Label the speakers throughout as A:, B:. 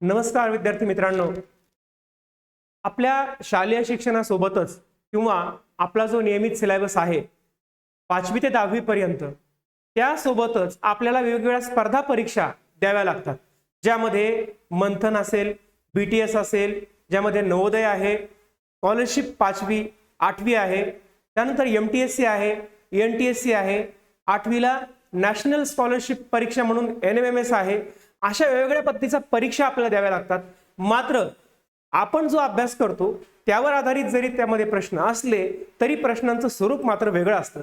A: नमस्कार विद्यार्थी मित्रांनो, आपल्या शालेय शिक्षणासोबतच किंवा आपला जो नियमित सिलेबस आहे 5वी ते 10वी पर्यंत, त्यासोबतच आपल्याला वेगवेगळ्या स्पर्धा परीक्षा द्याव्या लागतात, ज्यामध्ये मंथन असेल, BTS असेल, ज्यामध्ये नवोदय आहे, स्कॉलरशिप 5वी 8वी आहे, त्यानंतर MTSC आहे, NTSC आहे, 8वीला नॅशनल स्कॉलरशिप परीक्षा म्हणून NMMS आहे. अशा वेगवेगळ्या पद्धतीच्या परीक्षा आपल्याला द्याव्या लागतात. मात्र आपण जो अभ्यास करतो त्यावर आधारित जरी त्यामध्ये प्रश्न असले तरी प्रश्नांचं स्वरूप मात्र वेगळं असतं.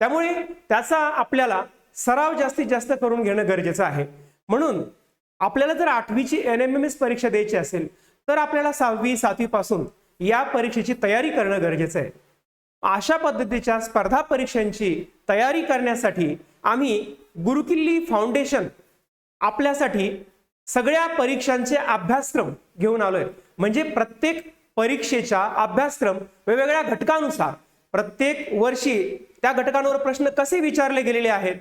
A: त्यामुळे त्याचा आपल्याला सराव जास्तीत जास्त करून घेणं गरजेचं आहे. म्हणून आपल्याला जर 8वीची NMMS परीक्षा द्यायची असेल तर आपल्याला 6वी 7वी पासून या परीक्षेची तयारी करणं गरजेचं आहे. अशा पद्धतीच्या स्पर्धा परीक्षांची तयारी करण्यासाठी आम्ही गुरुकिल्ली फाउंडेशन आपल्यासाठी सगळ्या परीक्षांचे अभ्यासक्रम घेऊन आलोय. म्हणजे प्रत्येक परीक्षेचा अभ्यासक्रम वेगवेगळ्या घटकानुसार प्रत्येक वर्षी त्या घटकांवर प्रश्न कसे विचारले गेलेले आहेत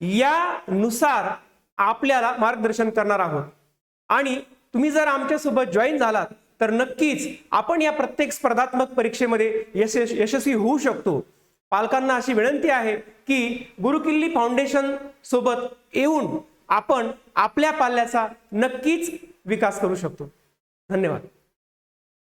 A: यानुसार आपल्याला मार्गदर्शन करणार आहोत. आणि तुम्ही जर आमच्या सोबत जॉईन झालात तर नक्कीच आपण या प्रत्येक स्पर्धात्मक परीक्षेमध्ये यशस्वी होऊ शकतो. पालकांना अशी विनंती आहे की गुरुकिल्ली फाउंडेशन सोबत येऊन आपण आपल्या पाल्याचा नक्कीच विकास करू शकतो. धन्यवाद.